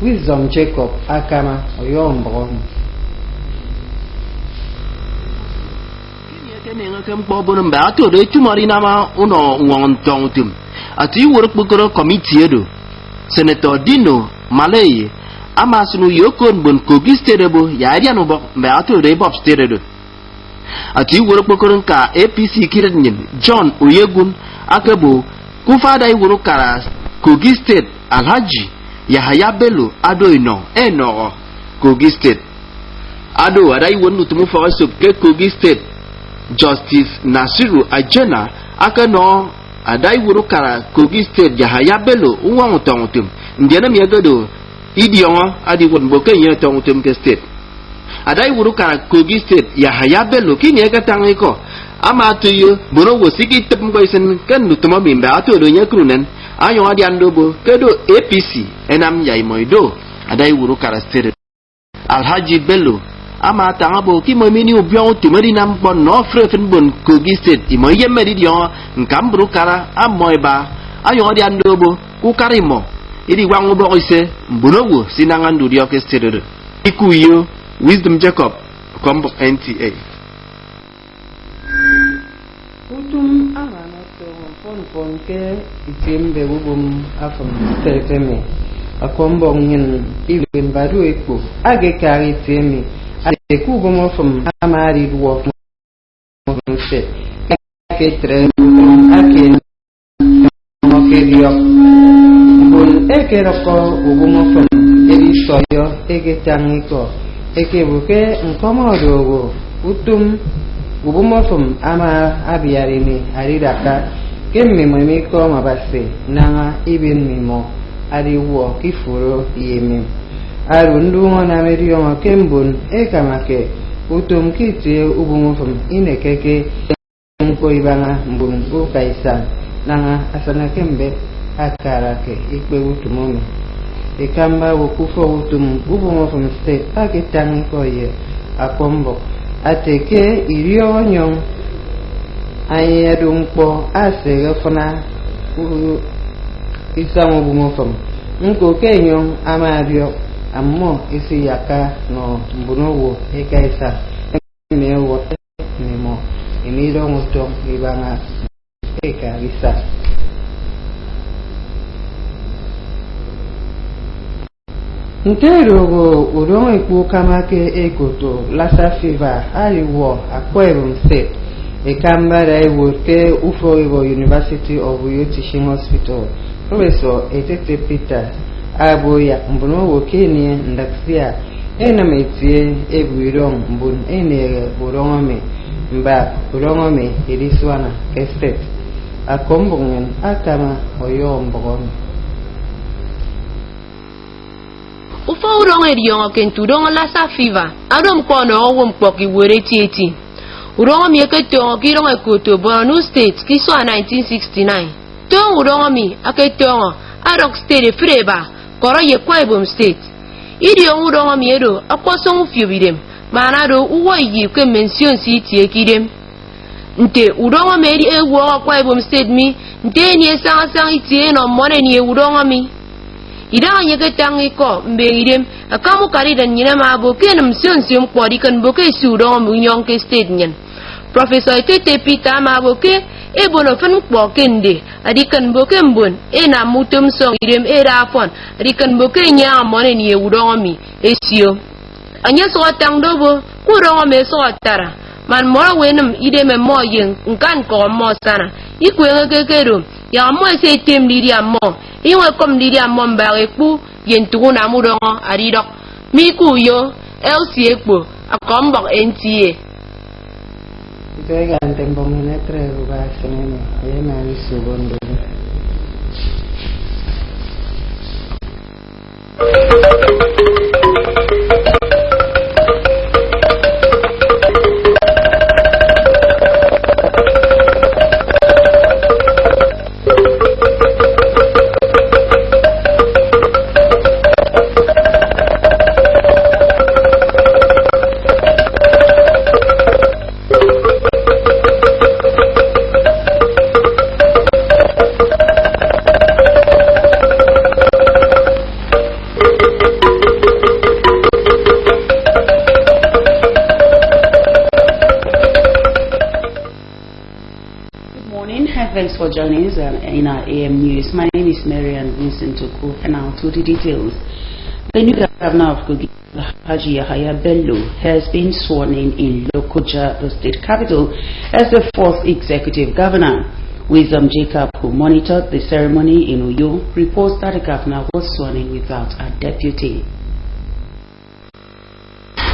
Wisdom Jacob akama oyombo kenenga kempo bonum ba to de tumari nama uno ngontong tum ati work bukoro committee do senator Dino Malay amasunu yokon bon Kogi state bo yari anu bok ba to de bob state do ati work bukoro ka APC kirenyin John Oyegun akebo kufa dai work kara Kogi state Alhaji Yahaya Bello ado ino eno Kogi state ado adai wonu tumu for so ke Kogi state Justice Nasiru Ajena akano adai wuru kara Kogi state Yahaya Bello uwang tongutum ndiana miagado idionga adi won boke nya tongutum ke state adai wuru kara Kogi state Yahaya Bello kini ega tangiko ama tuyo bono wosiki tem ko isen kan nutuma bimba ato do nya krunen ayo adi andobo kedo APC enam yai moido adai wuru kara state Alhaji Bello ama tangabo ki mo mini obion tumeri nam bon no frefen bon Kogi state imo yemeri dio nkambru kara amoiba ayo adi andobo ku karimo idi wangu bo ise mbunowo sinangandu dio ke state ikuyo Wisdom Jacob kombo NTA utum amana to pon ke itembe bubum afam teleteme akombo ngin ilin badu eko age kari temi ade ku gomo fam amari duwo mo se ke tre ake mo ke dio bun eke roko gomo fam eri soyo ege tangiko eke buke nkomodo utum ubumofum ama abiyari ni ariraka kemme mwemiko mabase nanga ibin mimo ariwo kifuro yemi arundu ngona meriyo kembun ekamake utum kiti ubumofum inekeke mko ibanga mbun ukaisa nanga asana kembe akarake ikbe utumome ikamba wukufo utum ubumofum ste pakitangi koye akombo ateke irio nyong ayedumpo asege fana isamu bumofam nko kenyong amario ammo isi yaka no mbunowo ekaisa mewo nimo imiro muto ibanga eka bisa Nterogo udongo iku kamake ekoto lassa fever aliwo Akwa state ekambara iwoke Ufo University of Uyo Teaching Hospital Professor Etete Peter aboya mbuno wokeni ndaksia ena metie ebuirong mbun ene urongome mba urongome eliswana estate akombongen akama oyombogome Ufo urongo ediongo kenturongo lassa fever adom kono owo mpoki were tieti urongo mi eketongo kirongo ekoto Borno state kiswa 1969 ton urongo mi aketongo Arok state freba koro ye Akwa Ibom state idio urongo mi edo akosongu fiobidem manado uwo yi kwe mention si tie kidem nte urongo meri ewo Akwa Ibom state mi nte ni esang itie no mone ni urongo mi ida nyeke tangi ko mbengidem akamu kari dan nyina mabo kenum sion kwadi kan boke sudo munyong ke state nyen Professor Tete Pita mabo ke ebono fen kwo kende adikan boke mbon ena mutum song idem era fon adikan boke nya mone ni ewudo mi esio anya so tangdobo ku rongo me so tara man mora wenum idem mo yen nkan ko mo sana ikwere kekero ya mo se tem liri ammo iwe kom liri ammo mbare pu yentu na murongo aridok mi ku yo elsi ekpo akombok NTA Ipega antembongene treru basenene yena isubondo Thanks for joining us in our AM News. My name is Mary and Vincent Oku, and now to the details. The new governor of Kogi, Haji Yahaya Bello, has been sworn in Lokoja, the state capital, as the fourth executive governor. Wisdom Jacob, who monitored the ceremony in Uyo, reports that the governor was sworn in without a deputy.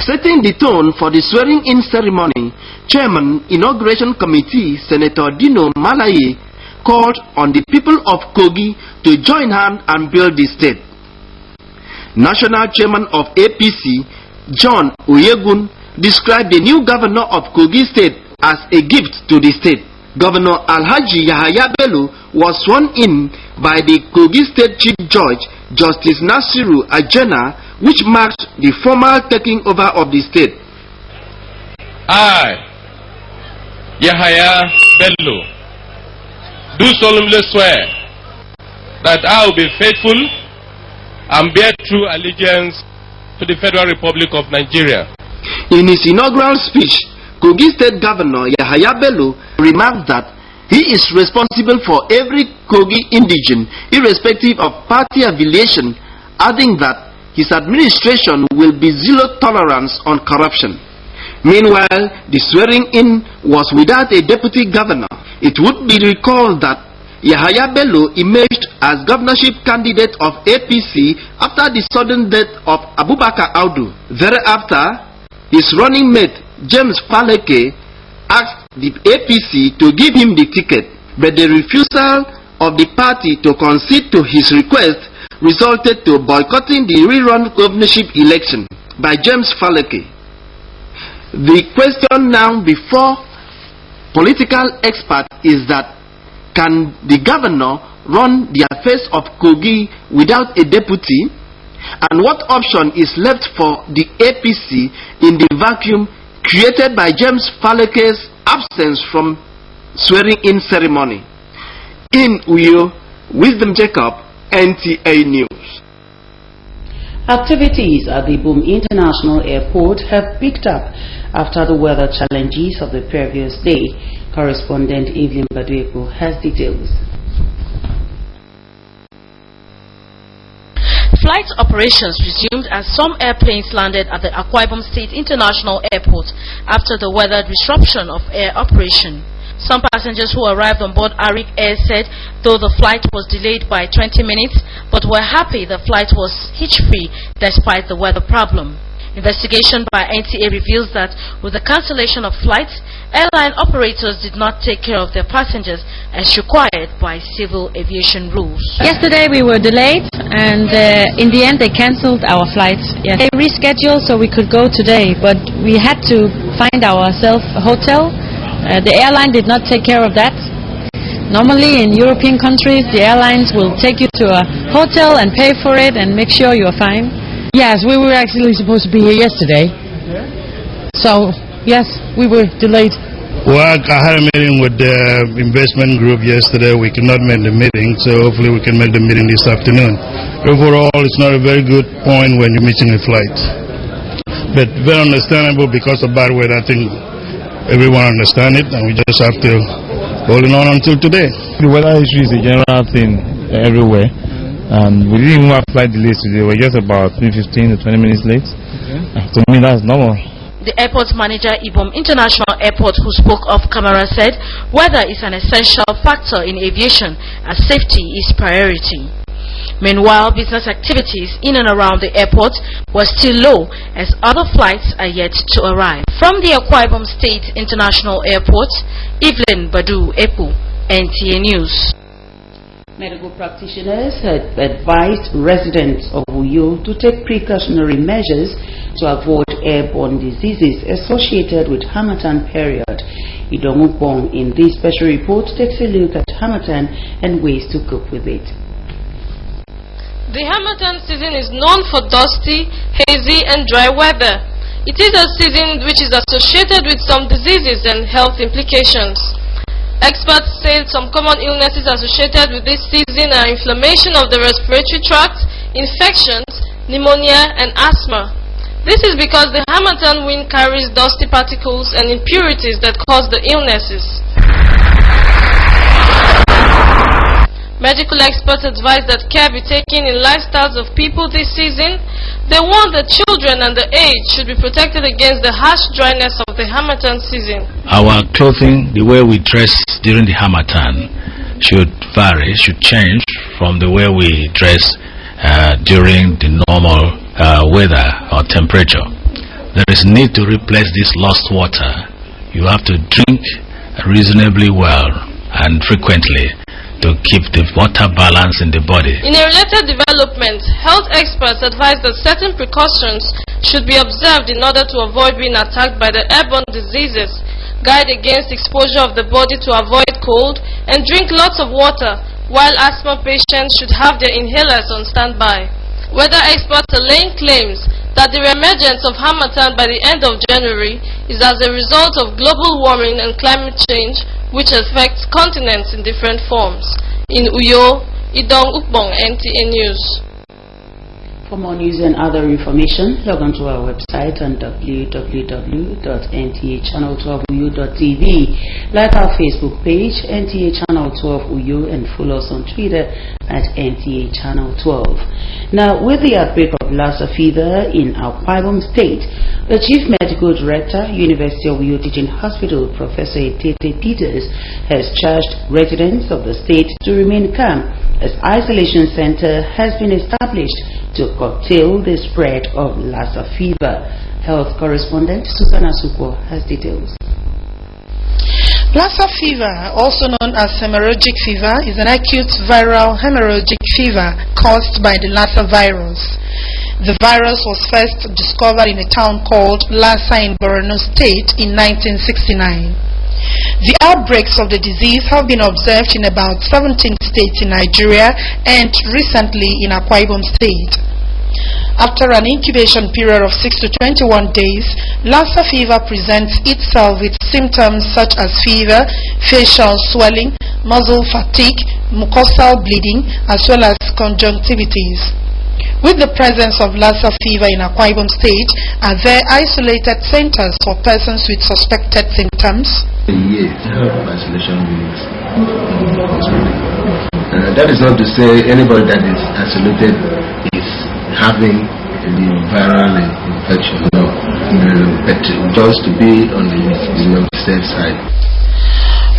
Setting the tone for the swearing-in ceremony, Chairman, Inauguration Committee, Senator Dino Malaye, called on the people of Kogi to join hands and build the state. National Chairman of APC, John Oyegun, described the new governor of Kogi State as a gift to the state. Governor Alhaji Yahaya Bello was sworn in by the Kogi State Chief Judge, Justice Nasiru Ajena, which marked the formal taking over of the state. I, Yahaya Bello, do solemnly swear that I will be faithful and bear true allegiance to the Federal Republic of Nigeria. In his inaugural speech, Kogi State Governor Yahaya Bello remarked that he is responsible for every Kogi indigene, irrespective of party affiliation, adding that his administration will be zero tolerance on corruption. Meanwhile, the swearing-in was without a deputy governor. It would be recalled that Yahaya Bello emerged as governorship candidate of APC after the sudden death of Abubakar Audu. Thereafter, his running mate, James Faleke, asked the APC to give him the ticket, but the refusal of the party to concede to his request resulted to boycotting the rerun governorship election by James Faleke. The question now before political experts is that can the governor run the affairs of Kogi without a deputy? And what option is left for the APC in the vacuum created by James Faleke's absence from swearing-in ceremony? In Uyo, Wisdom Jacob, NTA News. Activities at the Boom International Airport have picked up after the weather challenges of the previous day. Correspondent Evelyn Badueko has details. Flight operations resumed as some airplanes landed at the Akwa Ibom State International Airport after the weather disruption of air operation. Some passengers who arrived on board Arik Air said though the flight was delayed by 20 minutes, but were happy the flight was hitch-free despite the weather problem. Investigation by NTA reveals that with the cancellation of flights, airline operators did not take care of their passengers as required by civil aviation rules. Yesterday we were delayed and in the end they cancelled our flights. Yes. They rescheduled so we could go today, but we had to find ourselves a hotel. The airline did not take care of that. Normally in European countries the airlines will take you to a hotel and pay for it and make sure you're fine. Yes, we were actually supposed to be here yesterday. So, yes, we were delayed. Well, I had a meeting with the investment group yesterday. We could not make the meeting, so hopefully we can make the meeting this afternoon. Overall, it's not a very good point when you're missing a flight. But very understandable because of bad weather. I think everyone understands it, and we just have to hold on until today. The weather issue is a general thing everywhere. And we didn't even have flight delays today. We're just about 15 to 20 minutes late. Okay. To me, that's normal. The airport manager, Ibom International Airport, who spoke off camera, said weather is an essential factor in aviation as safety is priority. Meanwhile, business activities in and around the airport were still low as other flights are yet to arrive. From the Akwa Ibom State International Airport, Evelyn Badu Epu, NTA News. Medical practitioners had advised residents of Uyo to take precautionary measures to avoid airborne diseases associated with Harmattan period. Idongupong in this special report takes a look at Harmattan and ways to cope with it. The Harmattan season is known for dusty, hazy and dry weather. It is a season which is associated with some diseases and health implications. Experts say some common illnesses associated with this season are inflammation of the respiratory tract, infections, pneumonia and asthma. This is because the Harmattan wind carries dusty particles and impurities that cause the illnesses. Medical experts advise that care be taken in lifestyles of people this season. They warn that children and the aged should be protected against the harsh dryness of the Harmattan season. Our clothing, the way we dress during the Harmattan, should vary, should change from the way we dress during the normal weather or temperature. There is need to replace this lost water. You have to drink reasonably well and frequently to keep the water balance in the body. In a related development, health experts advise that certain precautions should be observed in order to avoid being attacked by the airborne diseases, guide against exposure of the body to avoid cold, and drink lots of water, while asthma patients should have their inhalers on standby. Weather experts are laying claims that the reemergence of Harmattan by the end of January is as a result of global warming and climate change, which affects continents in different forms. In Uyo, Idong Ukbong, NTA News. For more news and other information, log on to our website on www.ntachannel12uyo.tv. Like our Facebook page, NTA Channel 12 Uyo, and follow us on Twitter at NTA Channel 12. Now, with the outbreak of Lassa fever in Akwa Ibom State, the Chief Medical Director, University of Uyo Teaching Hospital, Professor Etete Peters, has charged residents of the state to remain calm as isolation center has been established to curtail the spread of Lassa fever. Health correspondent Susanna Suko has details. Lassa fever, also known as hemorrhagic fever, is an acute viral hemorrhagic fever caused by the Lassa virus. The virus was first discovered in a town called Lassa in Borno State in 1969. The outbreaks of the disease have been observed in about 17 states in Nigeria and recently in Akwa Ibom State. After an incubation period of 6 to 21 days, Lassa fever presents itself with symptoms such as fever, facial swelling, muscle fatigue, mucosal bleeding, as well as conjunctivitis. With the presence of Lassa fever in Akwa Ibom State, are there isolated centers for persons with suspected symptoms? Yes, isolation units. That is not to say anybody that is isolated is having the viral infection, no. But just to be on the safe side.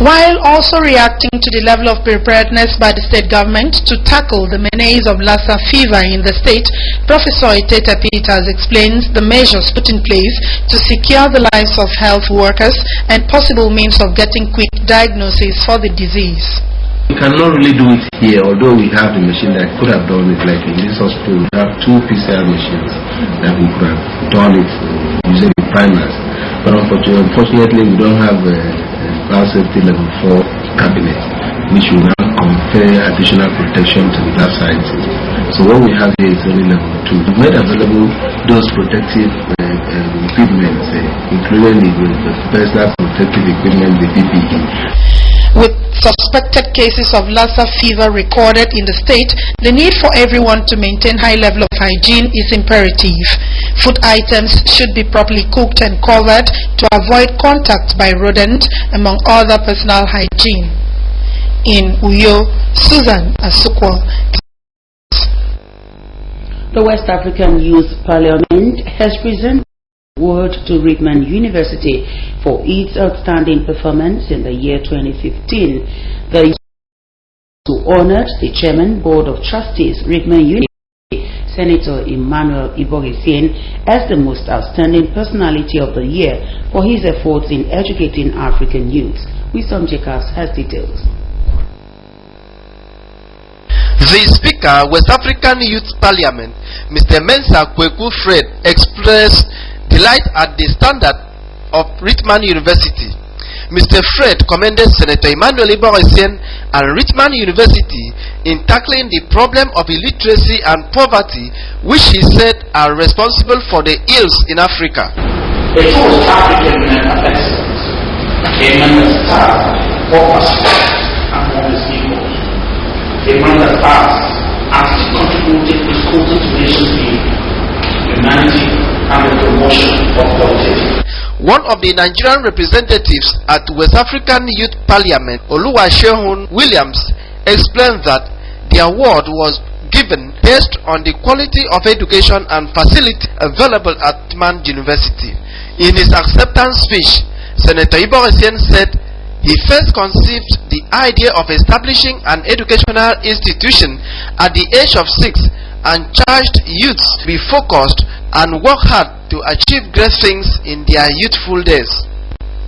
While also reacting to the level of preparedness by the state government to tackle the menace of Lassa fever in the state, Professor Etete Peters explains the measures put in place to secure the lives of health workers and possible means of getting quick diagnosis for the disease. We cannot really do it here, although we have the machine that could have done it. Like in this hospital, we have 2 PCR machines that we could have done it using the primers. But unfortunately, we don't have biosafety level 4 cabinet, which will now confer additional protection to the lab scientists. So what we have here is only level 2. We made available those protective equipment, including the personal protective equipment, the PPE. With suspected cases of Lassa fever recorded in the state, the need for everyone to maintain high level of hygiene is imperative. Food items should be properly cooked and covered to avoid contact by rodents, among other personal hygiene. In Uyo, Susan Asukwa. The West African Youth Parliament has presented award to Rickman University for its outstanding performance in the year 2015. The to honored the Chairman Board of Trustees, Rickman University, Senator Emmanuel Ibogesien, as the most outstanding personality of the year for his efforts in educating African youths. Wisdom Jacobs has details. The Speaker, West African Youth Parliament, Mr. Mensa Kweku Fred, expressed delight at the standard of Rickman University. Mr. Fred commended Senator Emmanuel Ibogesien and Rickman University in tackling the problem of illiteracy and poverty, which he said are responsible for the ills in Africa. The first African men of excellence, a man that starved for respect among his people, a man that asked and still contributed his contribution to humanity and the promotion of quality. One of the Nigerian representatives at West African Youth Parliament, Oluwashehun Williams, explained that the award was given based on the quality of education and facility available at Rickman University. In his acceptance speech, Senator Ibogesien said he first conceived the idea of establishing an educational institution at the age of 6 and charged youths to be focused and work hard to achieve great things in their youthful days.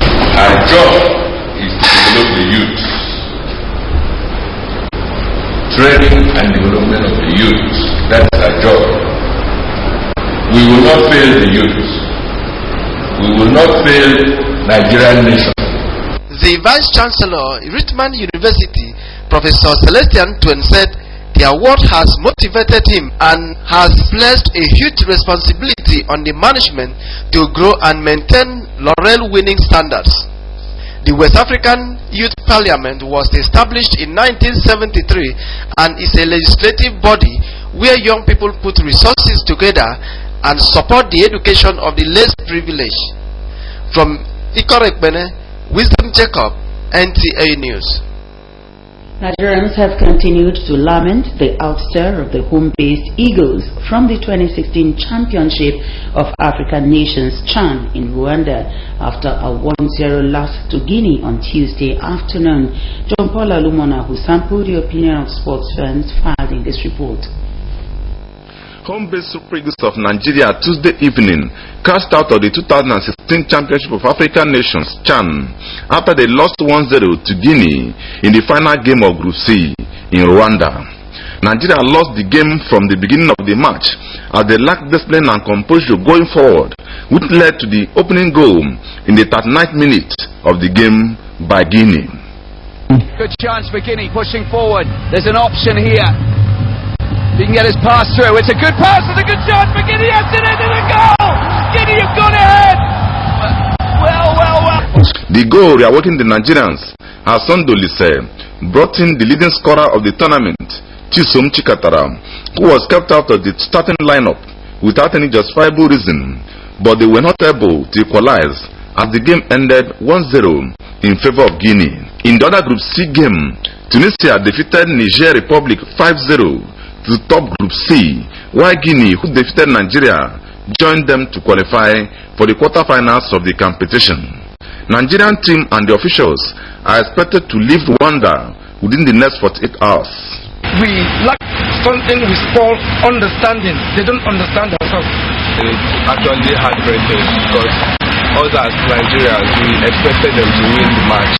Our job is to develop the youth. Training and development of the youth. That's our job. We will not fail the youth. We will not fail Nigerian nation. The Vice Chancellor, Rickman University, Professor Celestian Twen, said the award has motivated him and has placed a huge responsibility on the management to grow and maintain laurel-winning standards. The West African Youth Parliament was established in 1973 and is a legislative body where young people put resources together and support the education of the less privileged. From Ikorekbene, Wisdom Jacob, NTA News. Nigerians have continued to lament the ouster of the home-based Eagles from the 2016 Championship of African Nations CHAN in Rwanda after a 1-0 loss to Guinea on Tuesday afternoon. John Paul Alumona, who sampled the opinion of sports fans, filed in this report. Home-based Super Eagles of Nigeria Tuesday evening cashed out of the 2016 Championship of African Nations CHAN after they lost 1-0 to Guinea in the final game of Group C in Rwanda. Nigeria lost the game from the beginning of the match as they lacked discipline and composure going forward, which led to the opening goal in the 39th minute of the game by Guinea. Good chance for Guinea pushing forward. There's an option here. He can get his pass through. It's a good pass and a good chance for Guinea. Yes, it is a goal! Guinea have gone ahead! Well. The goal reawakened the Nigerians as Sondolise brought in the leading scorer of the tournament, Chisom Chikatara, who was kept out of the starting lineup without any justifiable reason, but they were not able to equalize as the game ended 1-0 in favor of Guinea. In the other Group C game, Tunisia defeated Niger Republic 5-0 to top Group C, while Guinea, who defeated Nigeria, joined them to qualify for the quarterfinals of the competition. Nigerian team and the officials are expected to leave Rwanda within the next 48 hours. We lack something we call understanding. They don't understand themselves. It's actually heartbreaking because us as Nigerians, we expected them to win the match.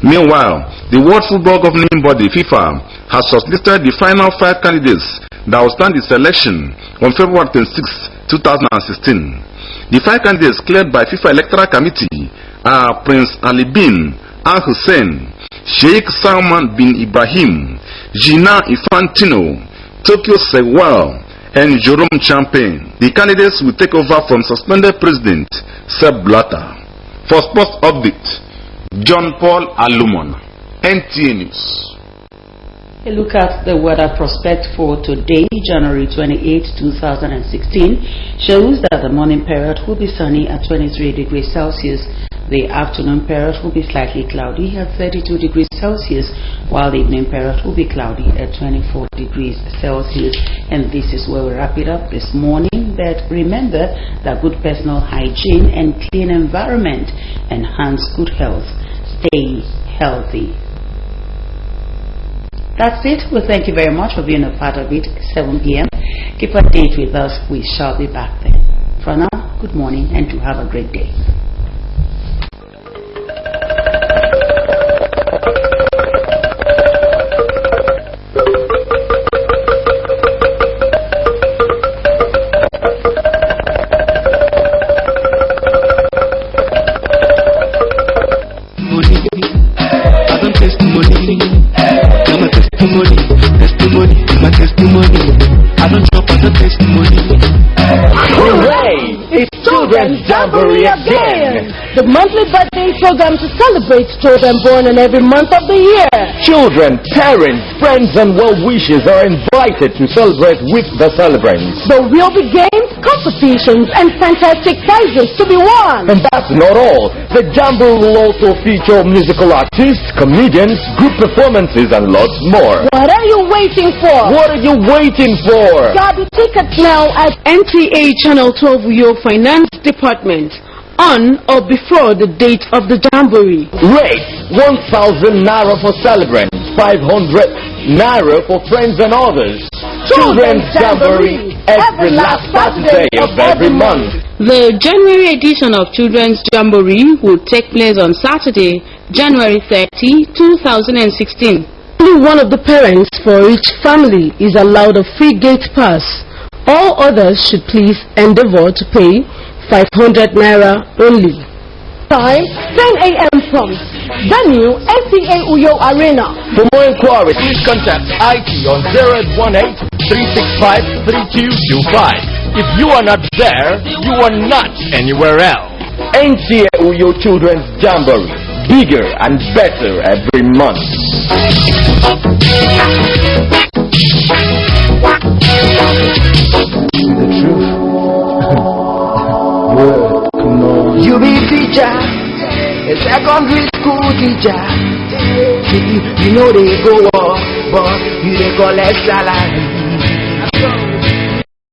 Meanwhile, the World Football Governing Body, FIFA, has shortlisted the final 5 candidates that will stand the selection on February 26, 2016. The 5 candidates cleared by FIFA Electoral Committee are Prince Ali bin Al-Hussein, Sheikh Salman bin Ibrahim, Gina Infantino, Tokyo Sewell, and Jerome Champagne. The candidates will take over from suspended President Sepp Blatter. For Sports Update, John Paul Alumon, NTA News. A look at the weather prospect for today, January 28, 2016, shows that the morning period will be sunny at 23 degrees Celsius. The afternoon period will be slightly cloudy at 32 degrees Celsius, while the evening period will be cloudy at 24 degrees Celsius. And this is where we wrap it up this morning. But remember that good personal hygiene and clean environment enhance good health. Stay healthy. That's it. Well, thank you very much for being a part of it. 7 p.m. Keep a date with us. We shall be back then. For now, good morning and to have a great day. I don't jump on the testimony. Hooray! It's Children's Jamboree again! The monthly birthday program to celebrate children born in every month of the year. Children, parents, friends, and well-wishers are invited to celebrate with the celebrants. There will be games, competitions, and fantastic prizes to be won. And that's not all. The Jamboree will also feature musical artists, comedians, group performances, and lots more. What are you waiting for? What are you waiting for? Grab your tickets now at NTA Channel 12 Uyo Finance Department on or before the date of the Jamboree. Rate 1,000 Naira for celebrants, 500 Naira for friends and others. Children's Jamboree every last Saturday of every month. The January edition of Children's Jamboree will take place on Saturday, January 30, 2016. Only one of the parents for each family is allowed a free gate pass. All others should please endeavor to pay 500 Naira only. Time 10 a.m. prompt. Venue NTA Uyo Arena. For more inquiries, please contact IT on 0818-365-3225. If you are not there, you are not anywhere else. NTA Uyo Children's Jamboree. Bigger and better every month. The truth. Word, come on. You be teacher, a secondary school teacher. You know they go up, but you they collect salary.